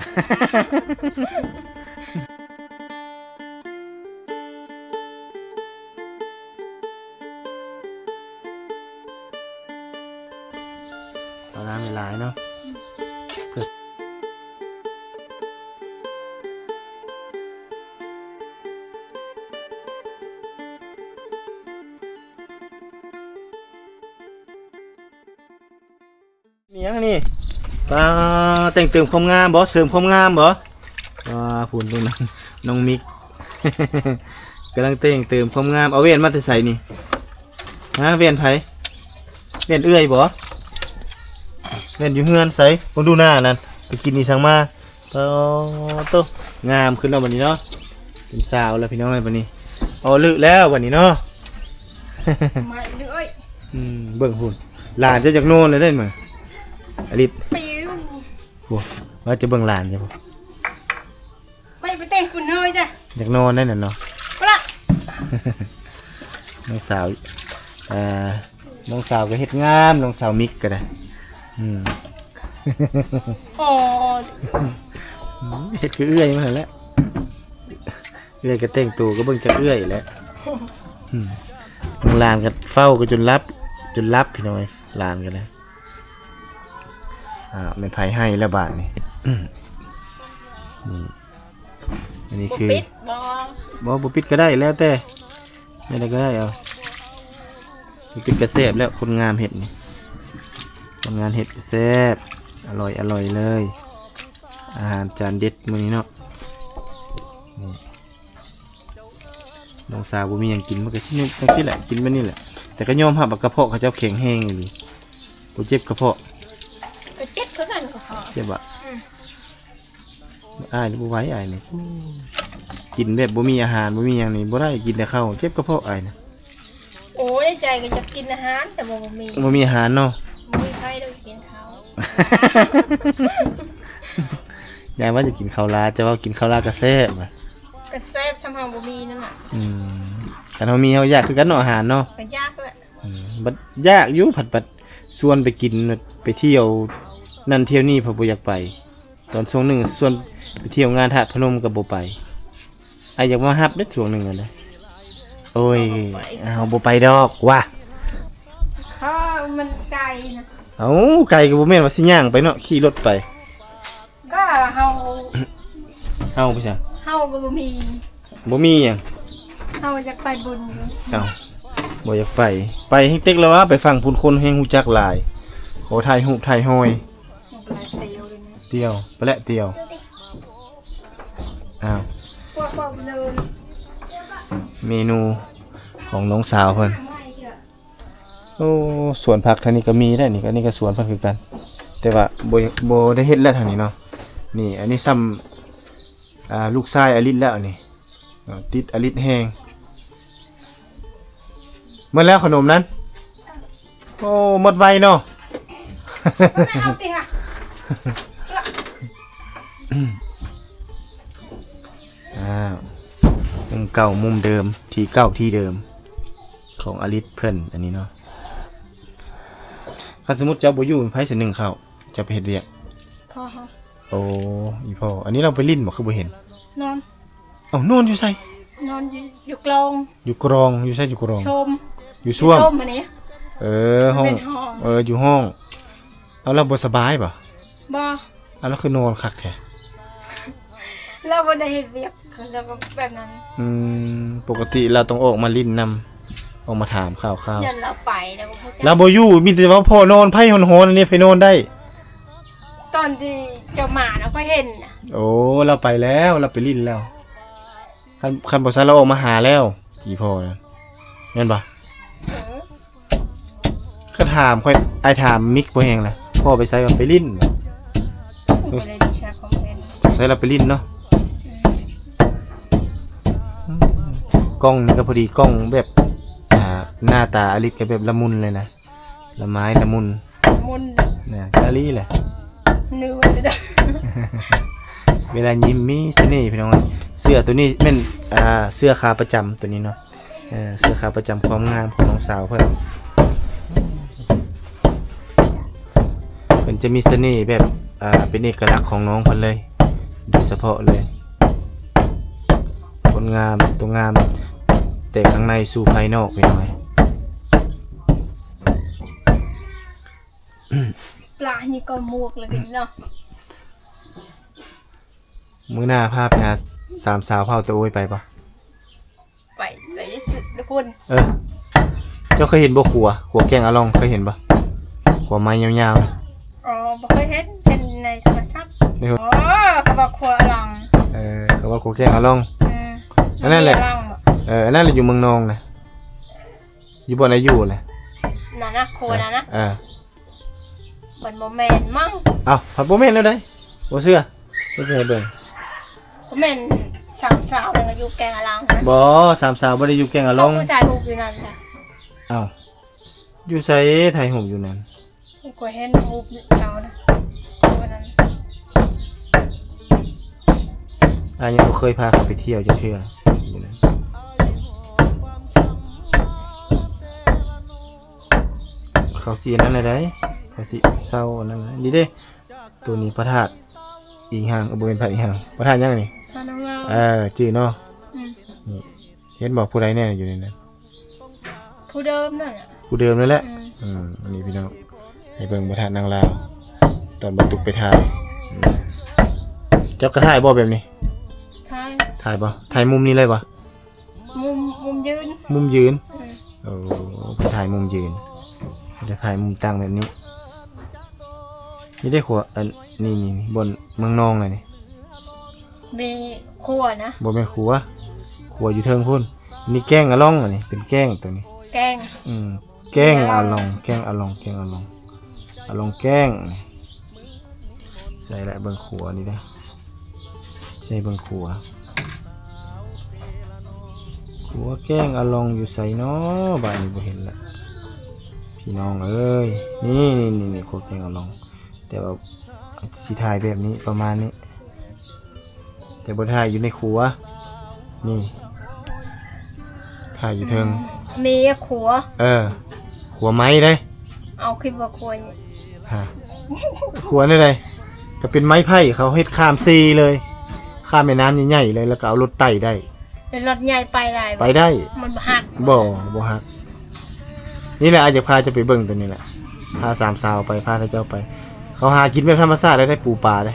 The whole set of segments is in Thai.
เอาน้ำหลายเนาะนี่ยังนี่แต่งเติมความงามบ่เสริมความงามบ่พูดตรงนั้นน้องมิก กำลังแต่งเติมความงามเอาเวียนมาแต่ใส่นี่ฮะเวียนไผเวียนเอื้อยบ่เวียนอยู่เฮือนใส่ผมดูหน้านั่นไปกินนี่สั่งมาโตงามขึ้นแล้ววันนี้เนาะเป็นสาวแล้วพี่น้องไอ้วันนี้เอาลึกแล้ววันนี้เนาะ ไม่เลย เบิ่งหุ่นหลานจะจากโน่นเลยได้ไหมอลิศ ปิ้ว ว่าจะเบิ่งหลานใช่ปะ ไปเตะคุณเฮยจ้ะ จากโน่นได้น่ะเนาะ ปละ น้องสาวน้องสาวก็เฮ็ดงามน้องสาวมิกก็ได้โอ้เฮ็ดคือเอื้อยมาแล้วเอื้อยก็แต่งตัวก็เบิ่งจากเอื้อยแล้วน้องหลานก็เฝ้าก็จนรับพี่น้อยหลานกันเลยเป็นไผให้แล้วบาทนี่อันนี้คือ ปิดบ่ปิดก็ได้แล้วแต่ไม่ได้ก็ได้เอาปิดกระแซบแล้วคนงามเห็ดนี่คนงานเห็ดกระแซบอร่อยเลยอาหารจานเด็ดมื้อนี้เนาะน้องสาวบ่มีหยังกินมันก็สินุกจังซี่แหละกินแบบนี้แหละแต่ก็ยอมรับว่ากระเพาะเขาเจ้าแข็งแห้งอยู่บ่เจ็บกระเพาะก็เจ็บคือกันก็พอ เจ็บอ่ะอ้ายบ่ไหวอ้ายนี่กินแบบบ่มีอาหารบ่มีหยังนี่บ่ได้กินแต่ข้าวเจ็บกระเพาะอ้ายนะ โอ้ยใจก็จะกินอาหารแต่บ่มีอาหารเนาะบ่มีใครได้กินเขา ยายว่าจะกินข้าวลาจะว่ากินข้าวลากระแซ่บอ่ะ ก็แซ่บซ้ำเฮาบ่มีนั่นน่ะแต่เรามีเฮาอยากคือกันเนาะอาหารเนาะก็ยากแหละบัดยากอยู่ผัดส่วนไปกินไปเที่ยวนั่นเที่ยวนี่พอบ่อยากไปตอนช่วงหนึ่งส่วนไปเที่ยวงานธาตุพนมก็บ่ไปไอ้อยากมาฮับได้ช่วงหนึงอ่ะนะโอ้ยเอาบ่ไปดอกว่ะ ถ้ามันไกลนะ เอ้าไกลก็บ่แม่นว่าสิย่างไปเนาะขี่รถไป ก็เฮา ไปซะ เฮาก็บ่มี บ่มีหยัง เฮาอยากไปบุญอยู่ เอ้าบ่อยากไปให้เต็กแล้วว่าไปฟังพูนคนแห่งฮู้จักหลายขอถ่ายรูปถ่ายห้อย มันก็หลายเตียวเลยนะ เตียวไปและเตียวอ้าว พวกบ่เดิน เมนูของน้องสาวเพิ่นโอ้สวนผักทางนี้ก็มีได้นี่ก็นี่ก็สวนเพิ่นคือกันแต่ว่าบ่ได้เฮ็ดแล้วทางนี้เนาะนี่อันนี้ซ้ำลูกชายอลิศแล้วนี่ติดอลิศแห้งเมื่อแล้วขนมนั้นโอ้หมดไวเนาะ เอาติค่ะ มุมเก่ามุมเดิมที่เก่าที่เดิมของอลิศเพิ่นอันนี้เนาะถ้าสมมุติเจ้าบ่อยู่ไผสินึ่งข้าวจะไปเฮ็ดเวียก พ่อเฮา โอ้อีพ่ออันนี้เราไปลิ้นบ่คือบ่เห็น นอน เอ้านอนอยู่ไส นอนอยู่กลอง อยู่กรองอยู่ไสอยู่กรอง ชม อยู่ซ่วม ส้มอันนี้ ห้อง เป็นห้อง อยู่ห้องเอาเราบ่สบายบ่ บ่ เอาแล้วคือนอนคักแท้ เราบ่ได้เฮ็ดเวียกเราก็แบบนั้น ปกติเราต้องออกมาลิ้นนำออกมาถามข่าว ยันเราไปแล้วก็เข้าใจ เราบ่อยู่มีแต่ว่าพ่อนอนไผหอนๆอันนี้ไปนอนได้ ตอนที่เจ้าหมาเราก็เห็นน่ะ โอ้เราไปแล้วเราไปลิ้นแล้วคันบ่ซันเราออกมาหาแล้วอีพ่อนะแม่นบ่ ก็ถามค่อยไอถามมิกบ่แฮงล่ะพ่อไปไสว่าไปลิ้น บ่ได้ดูแชร์คอมเมนต์ ไสเราไปลิ้นเนาะกล้องนี่ก็พอดีกล้องแบบหน้าตาอลิศก็แบบละมุนเลยนะละไม้ละมุน มุน เนี่ยกะลีแหละ นึกจะได้ เวลายิ้มมีเสน่ห์พี่น้องเสื้อตัวนี้แม่นเสื้อขาประจำตัวนี้เนาะเสื้อขาประจำความงามของน้องสาวเพิ่นจะมีเสน่ห์แบบเป็นเอกลักษณ์ของน้องเพิ่นเลย โดยเฉพาะเลยคนงามตัวงามแต่ข้างในสู่ภายนอกไปหน่อย ปลานี่ก็มวกเลยเนาะ มื้อหน้าพาไปหาสามสาวเผาตะโอยไปปะ ไปสุดทุกคน เจ้าเคยเห็นบ่ขัวแกงอะลองเคยเห็นปะขัวไม้ยาวๆนะ อ๋อบ่เคยเห็นเป็นในโทรศัพท์อ๋อเขาบอกครัวอลัง เขาว่าขัวแกงอะลอง นั่นแหละ อลังบ่ อันนั้นแหละอยู่เมืองนองนะอยู่บ่อนอายุเลย นั่นนะครัวนั่นนะเหมือนโมเมนต์มั้ง เอาผัดบ่แม่นแล้วได้บ่เชื่อบ่เชื่อให้เบิ่ง โมเมนต์สามสาวนึงอายุแกงอลังนะ บ่สามสาวบ่ได้อยู่แกงอะล เขา อง ผู้ชายรูปอยู่นั่นแหละ อ้าวอยู่ไสไทยห่มอยู่นั่น กูเห็นรูปเขานะตัวนั้น ยังบ่เคยพาเขาไปเที่ยวจักเทื่ออยู่นั่นเขาสินั่นเลยได้เขาสิเศร้าอันนั้นเลยนี่เด้ตัวนี้พระธาตุอิงหางบ่เป็นพระอิงหางพระธาตุยังนี่ ตอนนั้นเรา ชื่อเนาะ อืม นี่เห็นบอกผู้ใดแน่อยู่ในนั้น ผู้เดิมนั่นน่ะ ผู้เดิมนั่นแหละ อืม อันนี้พี่น้องให้เบิ่งพระธาตุนางลาวตอนบรรทุกไปถ่ายเจ้ากระถ่ายบ่แบบนี้ ใช่ ถ่ายบ่ถ่ายมุมนี้เลยบ่ มุมยืน มุมยืน อืม โอ้ไปถ่ายมุมยืนจะถ่ายมุมตั้งแบบนี้นี่ได้ขัวอันนี่บนเมืองนองเลยนี่ มีครัวนะ บ่เป็นขัวอยู่เทิงพุ่นนี่แกล้งอะล่องอันนี้เป็นแกล้งตัวนี้ แกง แกล้งอะลองแกล้งอะลองแกล้งอะลองอะลองแกล้งนี่ใส่ละเบิ่งขัวนี่ได้ใส่เบิ่งขัวแกล้งอะลองอยู่ใส่เนาะบ้านนี้บ่เห็นละพี่น้องเอ้ยนี่ขัวแกล้งอะลองแต่ว่าสิถ่ายแบบนี้ประมาณนี้แต่บ่ถ่ายอยู่ในขัวนี่ถ่ายอยู่เทิง มีครัว ขัวไม้ได้ เอาคลิปว่าครัวนี่ ฮะขัวนี่เลยก็เป็นไม้ไผ่เขาเฮ็ดข้ามซีเลยข้ามแม่น้ำใหญ่ๆเลยแล้วก็เอารถไต่ได้ เป็นรถใหญ่ไปได้ ไปได้ มันหัก บ่ฮักนี่แหละอาจจะพาจะไปเบิ่งตัวนี้แหละพาสามสาวไปพาเจ้าไป เขาหากินแบบธรรมชาติได้ปูปลาได้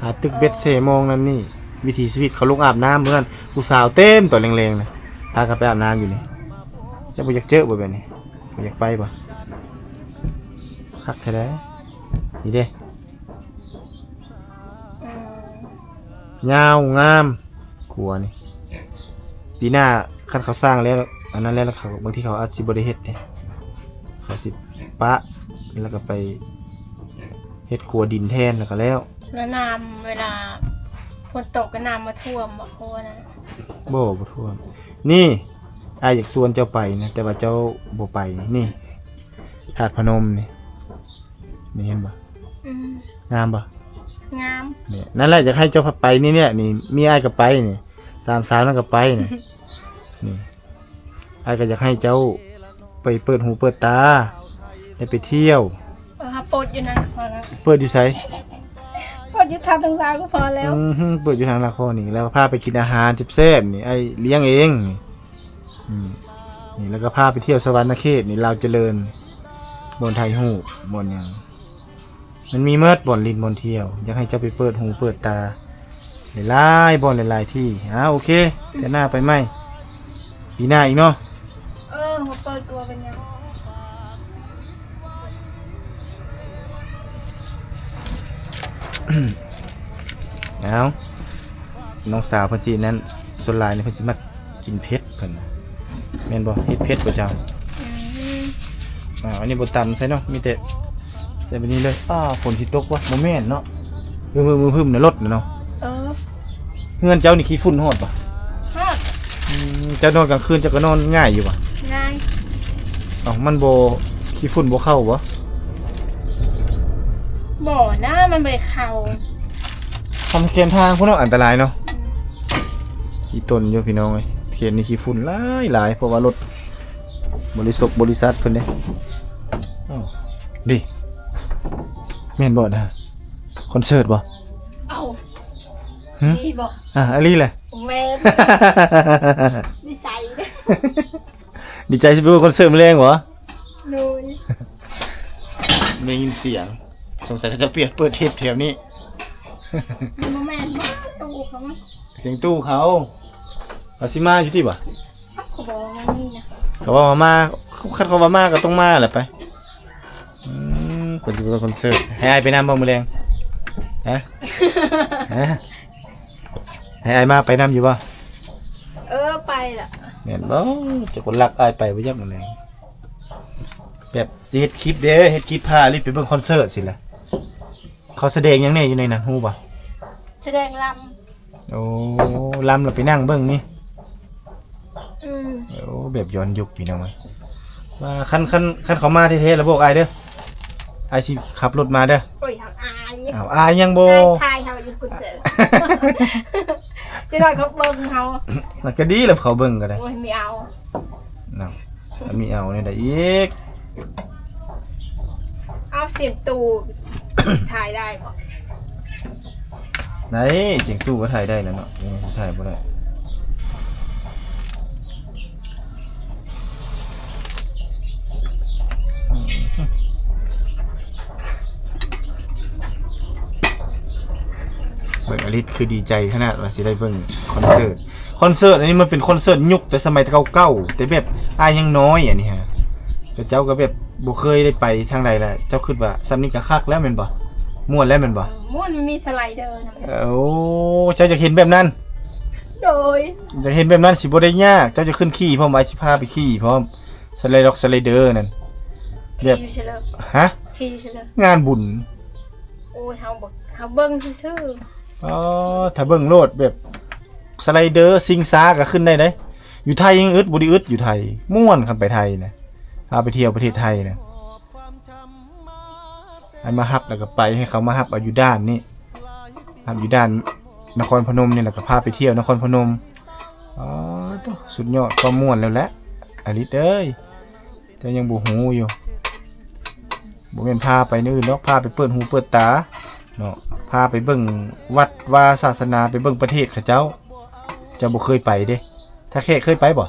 หาตึกเบ็ดเสมองนั่นนี่วิถีชีวิตเขาลงอาบน้ำเหมือนผู้สาวเต็มตัวแรงๆนะพากันไปอาบน้ำอยู่นี่จะบ่อยากเจอบ่แบบนี้บ่อยากไปบ่คักแท้ๆนี่เด้ อืม ยาวงามขัวนี่ปีหน้าคันเขาสร้างแล้วอันนั้นแล้วเขาบางทีเขาอาจสิบ่ได้เฮ็ดเด้เขาสิปะแล้วก็ไปเฮ็ดขัวดินแทนแล้วก็แล้ว แล้วน้ำเวลาฝนตกก็น้ำมาท่วมบ่ครัวนะ บ่ท่วมนี่อายอยากชวนเจ้าไปนะแต่ว่าเจ้าบ่ไปนี่ธาตุพนมนี่เห็นบ่ อืม งามบ่ งาม เนี่ยนั่นแหละอยากให้เจ้าไปนี่นี่มีอ้ายก็ไปนี่สามสาวนั่นก็ไปนี่นี่อ้ายก็อยากให้เจ้าไปเปิดหูเปิดตาได้ไปเที่ยว ครับปลดอยู่นั่นก็พอแล้ว เปิดอยู่ไส ปลดอยู่ทางต่างๆก็พอแล้ว เปิดอยู่ทางละครนี่แล้วพาไปกินอาหารแซ่บๆนี่ไอ้เลี้ยงเองนี่นี่แล้วก็พาไปเที่ยวสวรรค์เขตนี่ลาวเจริญบนไทยฮู้บนหยังมันมีเมิดบ่อนลินบ่อนเที่ยวอยากให้เจ้าไปเปิดหูเปิดตาหลายๆบ่อนหลายๆที่โอเคแต่หน้าไปไหมปีหน้าอีกเนาะ หัวเปิดตัวเป็นยัง เอาน้องสาวเพิ่นสินั้นส่วนหลายนี่เพิ่นสิมากินเผ็ดเพิ่นแม่นบ่เฮ็ดเผ็ดบ่เจ้า อันนี้บตันใช่เนาะมีแต่ใส่แบบนี้เลยฝนที่ตกวะโมเมนเนาะพึ่มในรถเนาะเฮือนเจ้านี่ขี้ฝุ่นโหดปะ ฮอด เจ้านอนกลางคืนเจ้าก็นอนง่ายอยู่ปะ ง่าย มันโบขี้ฝุ่นโบเข้าปะ บ่อหน้ามันไปเข่า ทำเขียนทางพวกเราอันตรายเนาะอีต้นอยู่พี่น้องเลยเขียนนี่ขี้ฝุ่นหลายเพราะว่ารถบริษัทเพิ่นเด้ดิแม่นบ่นะคอนเสิร์ตบ่ เอา นี่บอก อะไรแหละ แม่ดีใจเด้อ ดีใจสิไปคอนเสิร์ตมื้อแรงเหรอ หนู ได้ยินเสียงสงสัยเขาจะเปิดเทปแถวนี้ มันบ่แม่นบ่ตู้เขา เสียงตู้เขาเอาสิมาอยู่ที่บ่ เขาบอกว่านี่นะ เขาว่ามาคัดเขาว่ามาก็ต้องมาแหละไปคนจะไปคอนเสิร์ตให้อายไปนำบ่มื้อแรงฮะ ฮะให้อายมาไปนำอยู่บ่ ไปล่ะ แม่นบ่จะคนรักอายไปบ่ยักมื้อแรงแบบสิเฮ็ดคลิปเด้เฮ็ดคลิปพาลิไปเบิ่งคอนเสิร์ตสิล่ะเขาแสดงหยังแน่อยู่ในนั้นฮู้บ่ แสดงล โอ้ลำเราไปนั่งเบิ่งนี่ ำโอ้แบบย้อนยุคพี่น้องเอ้ยว่าคันเขามาเท่ๆแล้วบอกอายเด้ออายสิขับรถมาเด้อ โอ้ยอาย อ้าวอายยังบ่ ทายเขาอยู่กุศลจะได้เขาเบิ่งเขา มันก็ดีแล้วเขาเบิ่งก็ได้ โอ้ยไม่เอา เนาะถ้ามีเอาเนี่ยได้อีก เอาเสียงตูถ่ายได้ปะ ไหนเสียงตู้ก็ถ่ายได้แล้วเนาะถ่ายบ่ได้เบิ่งอลิสคือดีใจขนาดว่าสิได้เบิ่งคอนเสิร์ตอันนี้มันเป็นคอนเสิร์ตยุคแต่สมัยเก่าๆแต่แบบอายยังน้อยอันนี้ฮะแต่เจ้าก็แบบบ่เคยได้ไปทางใดล่ะเจ้าคิดว่าซ้ำนี้ก็คักแล้วแม่นบ่ม่วนแล้วแม่นบ่ ม้วนมันมีสไลเดอร์นะ โอ้เจ้าจะเห็นแบบนั้น โดย จะเห็นแบบนั้นสิบ่ได้ยากเจ้าจะขึ้นขี่พร้อมไว้สิพาไปขี่พร้อมสไลเดอร์นั่น ขี่อยู่เฉลย ฮะ ขี่อยู่เฉลย งานบุญ โอ้ยเฮาบอกเฮาเบิ่งซื่อ อ๋อถ้าเบิ่งโลดแบบสไลเดอร์ซิงซาก็ขึ้นได้เด้อยู่ไทยยังอึดบ่ได้อึดอยู่ไทยม่วนคันไปไทยนะพาไปเที่ยวประเทศไทยนะให้มาฮับแล้วก็ไปให้เขามาฮับเอาอยู่ด้านนี้ฮับอยู่ด้านนครพนมนี่แล้วก็พาไปเที่ยวนครพนมอ๋อสุดยอดความม่วนแล้วแหละอลิศเอ้ยเจ้ายังบ่ฮู้อยู่บ่แม่นพาไปนี่อื่นเนาะพาไปเปิดหูเปิดตาเนาะพาไปเบิ่งวัดวาศาสนาไปเบิ่งประเทศเขาเจ้าบ่เคยไปเด้ถ้าแค่เคยไปบ่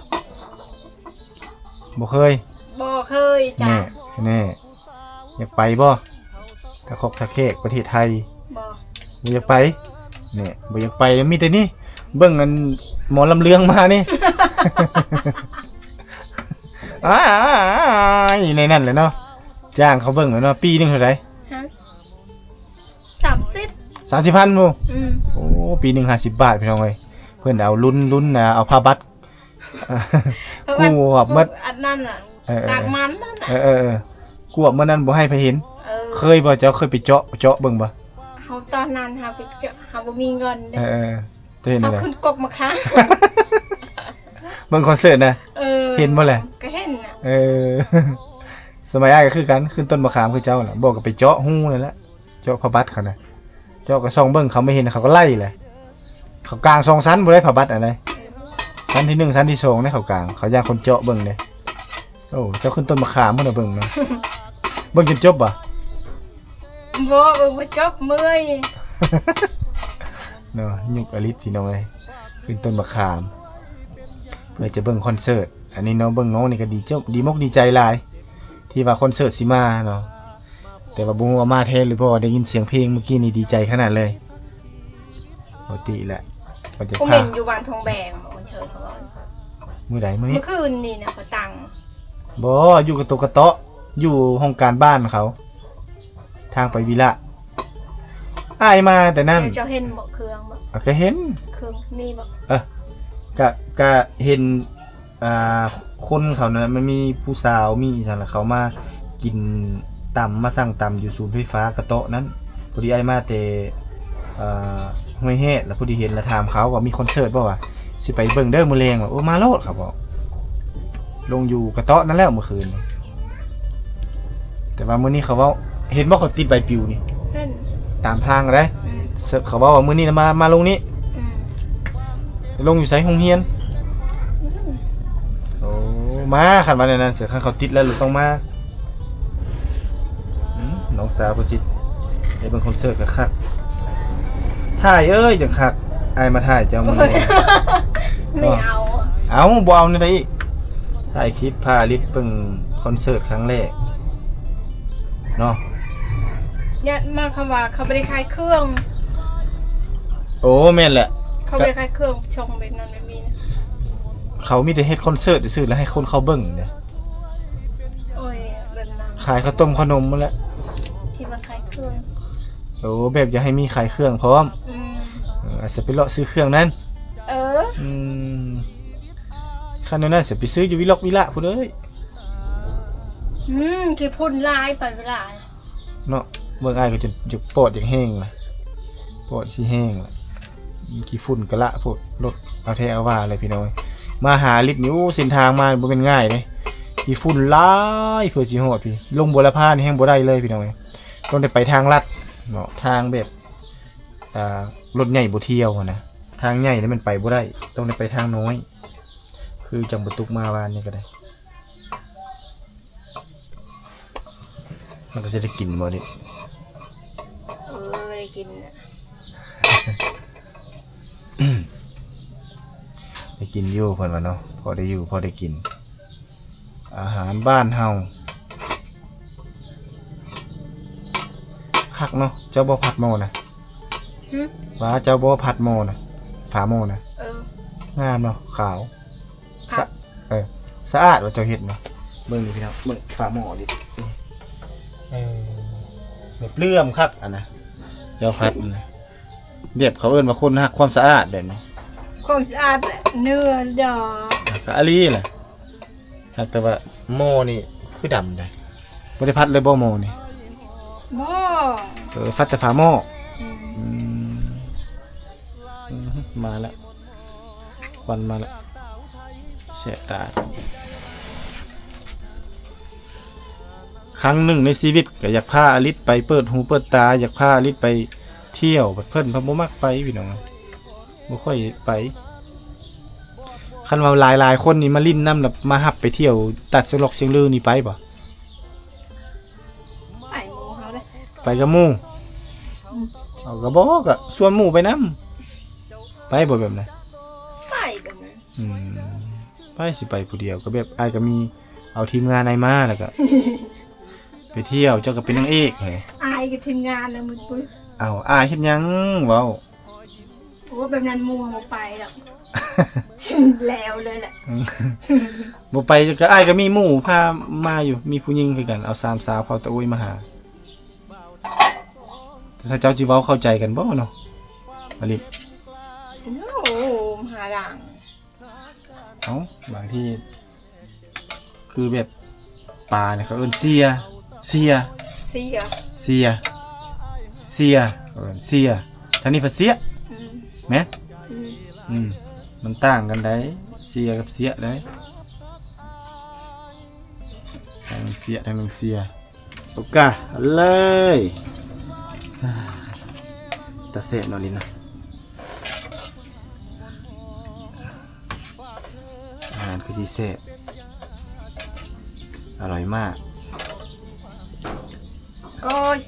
เคย ๆบ่เคยจ้ะ แน่อยากไปบ่ถ้าคอกถ้าแค่ประเทศไทย บ่ บ่อยากไปเนี่ยบ่อยากไปมีแต่นี่เบิ่งอันหมอลำเลืองมานี่ อยู่ในนั่นแหละเนาะจ้างเขาเบิ่งแล้วเนาะปีนึงเท่าไหร่ ฮะ30 30,000บ่ อืม โอ้ปีนึง50 บาทพี่น้องเอ้ยเพิ่นเอาลุ้นนะเอาผ้าบัตรกูแบบมัด อันนั้นน่ะตากมันนั่นน่ะ กูแบบมื้อนั้นบ่ให้ไปเห็นเคยบ่เจ้าเคยไปเจาะเบิ่งบ่ เฮาตอนนั้นเฮาไปเจาะเฮาบ่มีเงินเด้ จะเห็น เฮา อะไร ขึ้นกกมาค้าง เบิ่งคอนเสิร์ตนะ เห็นบ่แหละ ก็เห็นน่ะ สมัยอ้ายก็คือกันขึ้นต้นมะขามคือเจ้าน่ะบอกก็ไปเจาะหูนั่นแหละเจาะผ้าบัตรเขาน่ะเจาะก็ส่องเบิ่งเขาไม่เห็นเขาก็ไล่เลยเขากลาง2ชั้นบ่ได้ผ้าบัตรอะไรชั้นที่1ชั้นที่2เนี่ยเขากลางเขาย่างคนเจาะเบิ่งเลยโอ้เจ้าขึ้นต้นมะขามพุ่นน่ะเบิ่งเนาะ เบิ่งจนจบบ่ บ่จบเมื่อย เนาะยุคอลิศพี่น้องเอ้ยขึ้นต้นมะขามเพื่อจะเบิ่งคอนเสิร์ตอันนี้น้องเบิ่งน้องนี่ก็ดีมกดีใจหลายที่ว่าคอนเสิร์ตสิมาเนาะแต่ว่าบ่ฮู้ว่ามาแท้หรือบ่ได้ยินเสียงเพลงเมื่อกี้นี่ดีใจขนาดเลยปกติแหละก็จะ ผม พา เห็นอยู่บ้านทองแบงคนเชิญเขาบอก มื้อใดมื้อนี้ เมื่อคืนนี่นะเขาตัง บ่อยู่กับโตกะเตาะอยู่ห้องการบ้านเขาทางไปวิระอ้ายมาแต่นั่น เจ้าเห็นบอกเครื่องบอก ก็เห็น เครื่องมีบอก ก็เห็นคนเขานะมันมีผู้สาวมีซั่นล่ะเขามากินตำมาสั่งตำอยู่ศูนย์ไฟฟ้ากระโต๊ะนั้นพอดีไอ้มาแต่ห้วยเฮ็ดแล้วพอดีเห็นแล้วถามเขาว่ามีคอนเสิร์ตบ่วะสิไปเบิ่งเด้อมื้อแลงว่าโอ้มาโลดครับบอกลงอยู่กระโต๊ะนั่นแล้วเมื่อคืนแต่ว่ามื้อนี้เขาเว้าเห็นบ่เขาติดใบปลิวนี่ เห็น ตามทางเด้เขาเว้าว่ามื้อนี้มาลงนี้ลงอยู่ไสโรงเรียนโอ้มาคันว่านั้นเสือคันเขาติดแล้วหรือต้องมาน้องสาวบ่จิตได้เบิ่งคอนเสิร์ตก็คักถ่ายเอ้ยจังคัก อ้ายมาถ่ายเจ้ามือ ไม่เอา เอาบ่เอานี่ได้อีกถ่ายคลิปพาลิศเพิ่งคอนเสิร์ตครั้งแรกเนาะ เนี่ยมาคำว่าเขาไม่ได้ขายเครื่อง โอ้แม่นแหละ เขาไม่ได้ขายเครื่องชงแบบนั้นไม่มีนะ เขามีแต่เฮ็ดคอนเสิร์ตซื่อๆแล้วให้คนเข้าเบิ่งเด้อ โอ้ยแบบนั้น ขายข้าวต้มขนมมาแล้ว ที่มาขายเครื่อง โอ้แบบอยากให้มีขายเครื่องพร้อม อืม อาจจะไปเลาะซื้อเครื่องนั้น เออ คันนั้นจะไปซื้ออยู่วิลอกวิละพุ่นเอ้ย ที่พ่นลายไปเวลา เนาะเบิ่งอ้ายก็จะปอดอย่างแห้งล่ะปอดสิแห้งล่ะขี้ฝุ่นกะละพวกรถเอาแท้เอาว่าอะไรพี่น้อยมาหาลิฟต์นี่โอ้เส้นทางมาบ่เป็นง่ายเด้ขี้ฝุ่นหลายเพื่อสิฮอดพี่ลงบัวละพานี่แฮงบ่ได้เลยพี่น้อยต้องได้ไปทางลัดเนาะทางแบบรถใหญ่บ่เที่ยวอะนะทางใหญ่นี่มันไปบ่ได้ต้องได้ไปทางน้อยคือจังบ่ตุกมาวานนี่ก็ได้มันก็จะได้กินบ่ดิ ไม่ได้กินนะ ได้กินอยู่เพิ่นว่าเนาะพอได้อยู่พอได้กินอาหารบ้านเฮาคักเนาะเจ้าบ่ผัดหม้อนะว่าเจ้าบ่ผัดหม้อนะฝาหม้อนะงามเนาะขาวสะอาดว่าเจ้าเฮ็ดเนาะเบิ่งนี่พี่น้องเบิ่งฝาหม้อดิแบบเลื่อมคักอันนะเจ้าผัดนะเรียบเขาเอิ้นว่าคนฮักความสะอาดแบบนี้ ความสะอาดเนื้อดอก กะอะลีแหละแต่ว่าหม้อนี่คือดำได้บ่ได้พัดเลยบ่หม้อนี่ บ่ ฟัดแต่ฝาหม้อมาแล้วควันมาแล้วเสียตาครั้งหนึ่งในชีวิตก็อยากพาอลิศไปเปิดหูเปิดตาอยากพาอลิศไปเที่ยวบัดเพิ่นบ่มักไปพี่น้องบ่ค่อยไปคันว่าหลายๆคนนี่มาลิ้นน้ำแบบมาหับไปเที่ยวตัดสลอกเชียงลือนี่ไปบ่ ไปหมูเขาเลย ไปกับหมู่เอากระบอกอะชวนหมู่ไปนำไปบ่แบบนั้น ไปแบบนั้น ไปสิไปผู้เดียวก็แบบอ้ายก็มีเอาทีมงานนายมาแล้วก็ ไปเที่ยวเจ้าก็เป็นนางเอกเฮ้ย อายกับทีมงานนะมึงปุ้ย เอาอ้ายเฮ็ดหยังเว้า โอ้แบบนั้นมัวมาไปหรอกแล้วเลยแหละ บ่ไปก็อ้ายก็มีหมู่พามาอยู่มีผู้หญิงคือกันเอาสามสาวเผาตะอุ้ยมาหาถ้าเจ้าสิเว้าเข้าใจกันบ่เนาะอลิ โอ้หาหลัง เอ้าบางที่คือแบบปลาเนี่ยเขาเอิ้นเสียเสียเอิ้นเสียทางนี้ภาเสียแม่มันต่างกันได้เสียกับเสียได้ทางเสียทางนึงเสียโอกาเลยตะเสะนอนลินนะอาหารคือสีเสะอร่อยมากโอ้ย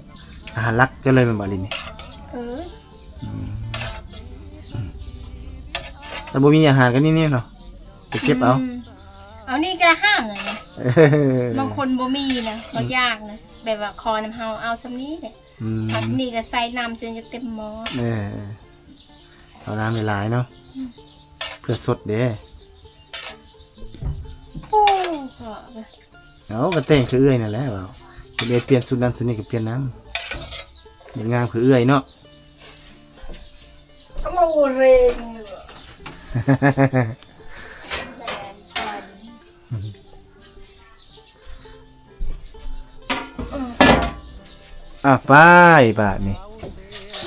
อาหารลักจะเลยเป็นบาลินนี่แต่บ่มีอาหารกันนี่เนาะไปเก็บเอานี่ก็ห้ามเลยนะบางคนบ่มีนะบ่ยากนะแบบว่าคอน้ำเฮาเอาซำนี้แหละอันนี้ก็ใส่น้ำจนจะเต็มหม้อเอาน้ำหลายๆเนาะเพื่อสดเด้โอ้เอากระเต้งคือเอื้อยนั่นแหละว่าเปลี่ยนสุดนั้นสุดนี้ก็เปลี่ยนน้ำอย่างงามคือเอื้อยเนาะก็มาเรงไปบาทนี่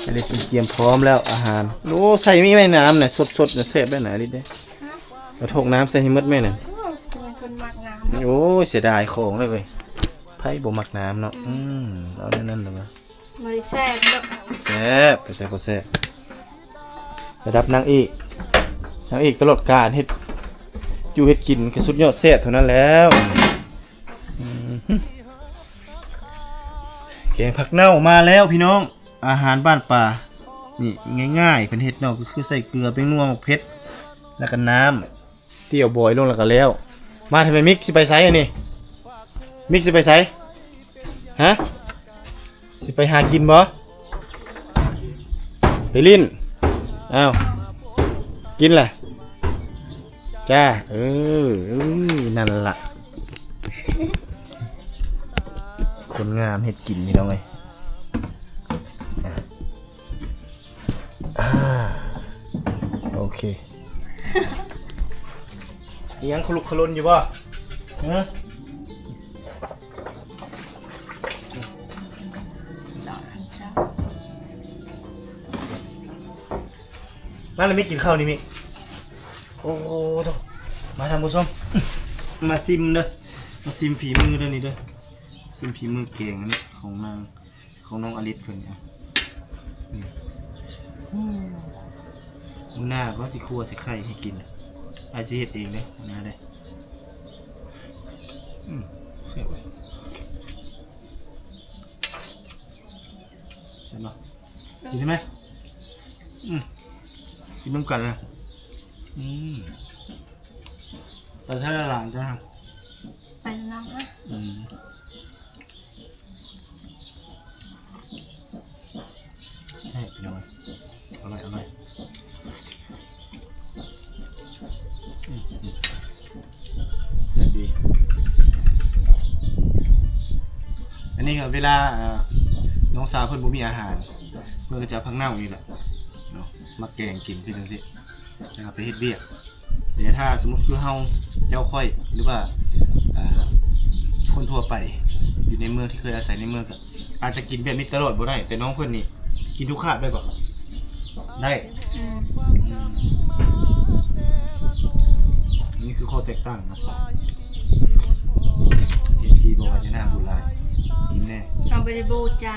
อันนี้เป็นเตรียมพร้อมแล้วอาหารโอ้ใส่มีแม่น้ำเนี่ยสดๆเนี่ยเสพได้ไหนดิเด้เราถกน้ำใส่ให้มดแม่น่ะโอ้เสียดายของเลยเว้ยไผ่บ่มักน้ำเนาะเอานั่นเลยมั้ยบ่ได้แซ่บดอกแซ่บไปใส่ก็แซ่บระดับนางเอกตลอดกาลเฮ็ดอยู่เฮ็ดกินก็สุดยอดแซ่บเท่านั้นแล้วแกงผักเน่ามาแล้วพี่น้องอาหารบ้านป่า นี่ง่ายๆเพิ่นเฮ็ดเนาะก็คือใส่เกลือเป็นนัวหมกเผ็ดแล้วก็น้ำเตี้ยวบอยลงแล้วก็แล้วมาทำไมมิกสิไปไสอันนี้มิกสิไปไสฮะสิไปหากินบ่ไปลิ้นอ้าวกินแหละจ้านั่นล่ะคนงามเฮ็ดกินพี่น้องเอ้ยโอเคยังขลุกขลุนอยู่บ่ฮะมาแล้วมิกินข้าวนี่มิโอ้โหโตมาทำผู้ชมมาซิมเด้อมาซิมฝีมือเด้อนี่เด้อซิมฝีมือเก่งอันนี้ของน้องอลิศเพิ่นเนี่ยมื้อหน้าก็สิคั่วใส่ไข่ให้กินอาสิเฮ็ดเองเด้มื้อหน้าเด้เสียบเลยใช่ไหมกินได้ไหมกินน้ำกันเลยเราใช้ละหลานจ้ะไปน้องนะใช่พี่น้อยอร่อยดีอันนี้ครับเวลาน้องสาวเพิ่นบ่มีอาหารเพิ่นก็จะพักเน่านี่แหละเนาะมาแกงกินคือจังซี่นะครับไปเฮ็ดเวียกแต่ถ้าสมมุติคือเฮาเจ้าค่อยหรือว่าคนทั่วไปอยู่ในเมืองที่เคยอาศัยในเมืองก็อาจจะกินแบบนี้ตลอดบ่ได้แต่น้องเพิ่นนี่กินทุกคาบได้บ่ได้นี่คือข้อแตกต่างนะFC บอกว่าจะน่าบุญหลายกินแน่เอาไปโบจ้ะ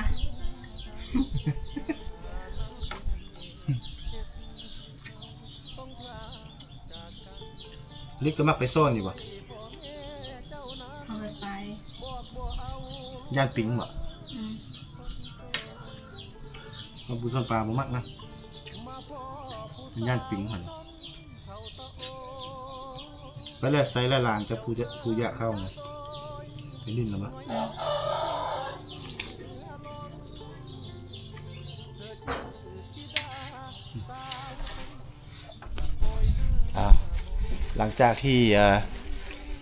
ลิกก็มักไปซ่อนอยู่บ่เอาไปย่านปิงบ่มาบุญซ่อนปลาบ่มักนะย่านปิงหั่นไปแล้วใส่ละลานจะผู้ยะเข้านะไปลิ้นแล้วบ่หลังจากที่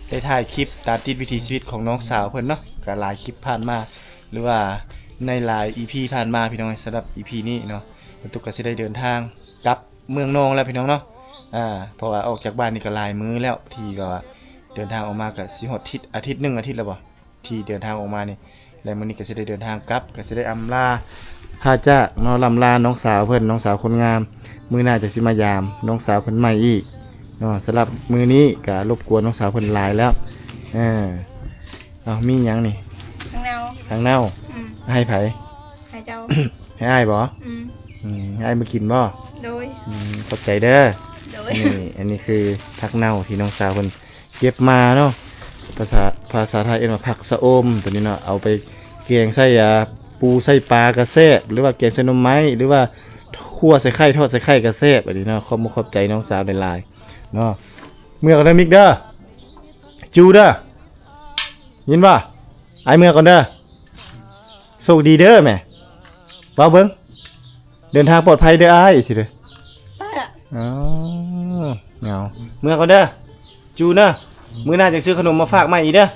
ได้ถ่ายคลิปตามติดวิถีชีวิตของน้องสาวเพิ่นเนาะก็หลายคลิปผ่านมาหรือว่าในหลาย EP ผ่านมาพี่น้องสำหรับ EP นี้เนาะตุกก็สิได้เดินทางกลับเมืองนองแล้วพี่น้องเนาะเพราะว่าออกจากบ้านนี่ก็หลายมื้อแล้วที่ก็เดินทางออกมาก็สิฮอดอาทิตย์นึงอาทิตย์แล้วบ่ที่เดินทางออกมานี่แล้วมื้อนี้ก็สิได้เดินทางกลับก็สิได้อำลาพาจากเนาะลำลาน้องสาวเพิ่นน้องสาวคนงามมื้อหน้าจะสิมายามน้องสาวเพิ่นใหม่อีกสำหรับมือนี้ก็รบกวนน้องสาวเพิ่นหลายแล้วมีหยังนี่ทางเน่าให้ไผให้เจ้า ให้อ้ายบ่ให้อ้ายมากินบ่โดยขอบใจเด้อนี่อันนี้คือผักเน่าที่น้องสาวเพิ่นเก็บมาเนาะภาษาไทยเรียกว่าผักสะอมตัวนี้เนาะเอาไปแกงใส่ปูใส่ปลากระแซ่บหรือว่าแกงใส่หน่อไม้หรือว่าคั่วใส่ไข่ทอดใส่ไข่กระแซ่บอันนี้เนาะขอบใจน้องสาวหลายๆเนาะเมื่อก่อนเด้อมิกเด้อจูเด้อยินป่ะไอเมื่อก่อนเด้อโชคดีเด้อแม่บ่าวเบิ่งเดินทางปลอดภัยเด้ออ้ายสิเด้อไปละเหงาเมื่อก่อนเด้อจูเด้อมื้อหน้าจะซื้อขนมมาฝากใหม่อีกเด้อ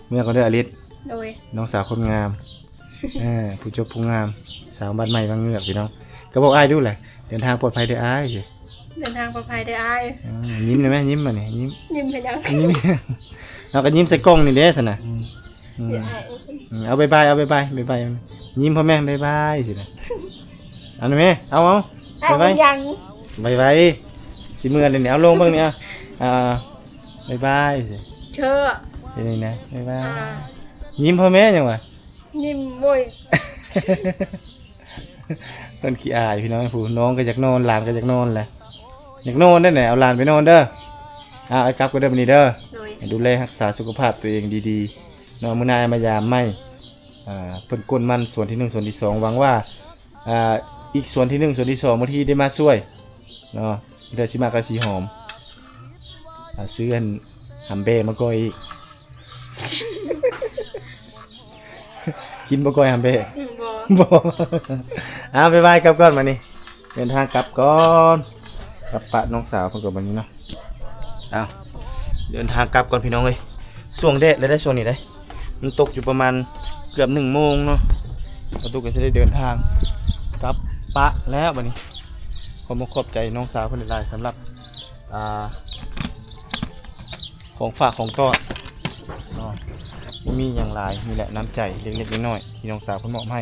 เมื่อก่อนเด้ออลิศโดยน้องสาวคนงามผู้จบผู้งามสาวบ้านใหม่บางเงือกพี่น้องก็บอกอ้ายดูแหละเดินทางปลอดภัยเด้ออ้ายสิเดินทางปลอดภัยเด้ออ้ายยิ้มเลยไหมยิ้มมาเนี่ยยิ้มไปยังยิ้มเราก็ยิ้มใส่กล้องนี่เด้อสินะเอาบายยิ้มพ่อแม่บายสินะเอาหน่อยไหมเอาบายสิมือเลยเนี่ยเอาลงเบิ่งเนี่ยบายสิเชื่อนี่นะบายยิ้มพ่อแม่ยังวะยิ้มบ่อยต้นขี้อายพี่น้องผู้น้องก็อยากนอนหลานก็อยากนอนแหละอยากนอนได้ไหนเอาหลานไปนอนเด้อไอ้กับก็เด้อบัดนี้เด้อดูแลรักษาสุขภาพตัวเองดีๆน้องมื้อหน้ามายามไม่เพิ่นก้นมันส่วนที่1ส่วนที่2หวังว่า อีกส่วนที่1ส่วนที่2บางทีได้มาช่วยเนาะเดี๋ยวสิมากระสีหอมซื้ออันหำเบ้มาก่อยอีก กินบ่ก่อยหำเบ้ บ่ บ่บ๊ายบายกลับก่อนมานี่เดินทางกลับก่อนกับปะน้องสาวเพิ่นก็บัดนี้เนาะเดินทางกลับก่อนพี่น้องเอ้ยช่วงแดดเลยได้ช่วงนี้ได้มันตกอยู่ประมาณเกือบ1 โมงเนาะประตูก็จะได้เดินทางกลับปะแล้วบัดนี้ขอบใจน้องสาวเพิ่นหลายๆสำหรับของฝากของต้อนเนาะมีอย่างหลายมีแหละน้ำใจเล็กๆน้อยๆที่น้องสาวเพิ่นมอบให้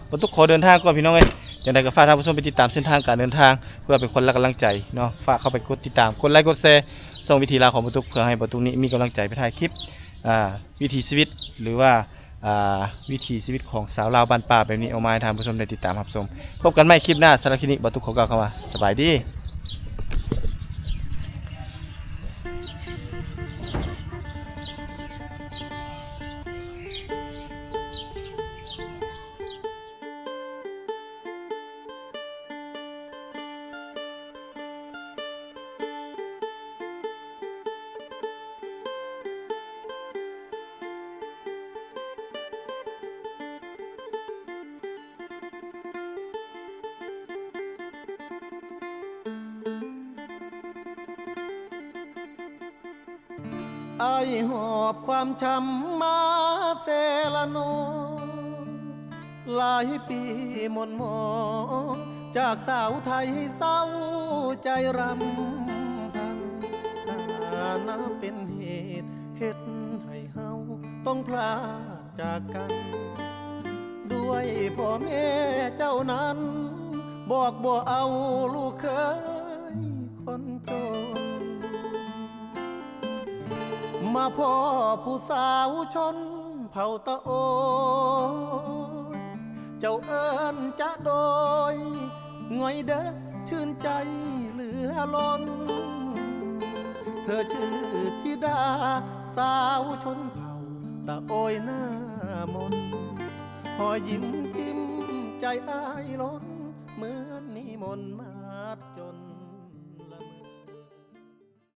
ประตูขอเดินทางก่อนพี่น้องเอ้ยจังได๋ก็ฝากท่านผู้ชมไปติดตามเส้นทางการเดินทางเพื่อเป็นคนละกำลังใจเนาะฝากเข้าไปกดติดตามกดไลค์กดแชร์ส่งวิธีลาของประตูเพื่อให้ประตูนี้มีกำลังใจไปถ่ายคลิปวิถีชีวิตหรือว่าวิถีชีวิตของสาวลาวบ้านป่าแบบนี้เอามาให้ท่านผู้ชมได้ติดตามรับชมพบกันใหม่คลิปหน้าสำหรับคลิปนี้ประตูขอกล่าวคำว่าสบายดีไอหอบความช้ำมาเซละโนหลายปีหม่นหมองจากสาวไทยเศร้าใจรำพันถ้านับเป็นเหตุเฮ็ดให้เฮาต้องพลาดจากกัน ด้วยพ่อแม่เจ้านั้น บอกบ่เอาลูกเคยคนจน มาพ่อผู้สาวชนเผ่าตะโอยเจ้าเอิ้นจะโดยง่อยเด้อชื่นใจเหลือล้น เธอชื่อธิดาสาวชนเผ่าตะโอยหน้ามนหอยยิ้มจิ้มใจอ้ายล้นเหมือนนิมนต์มา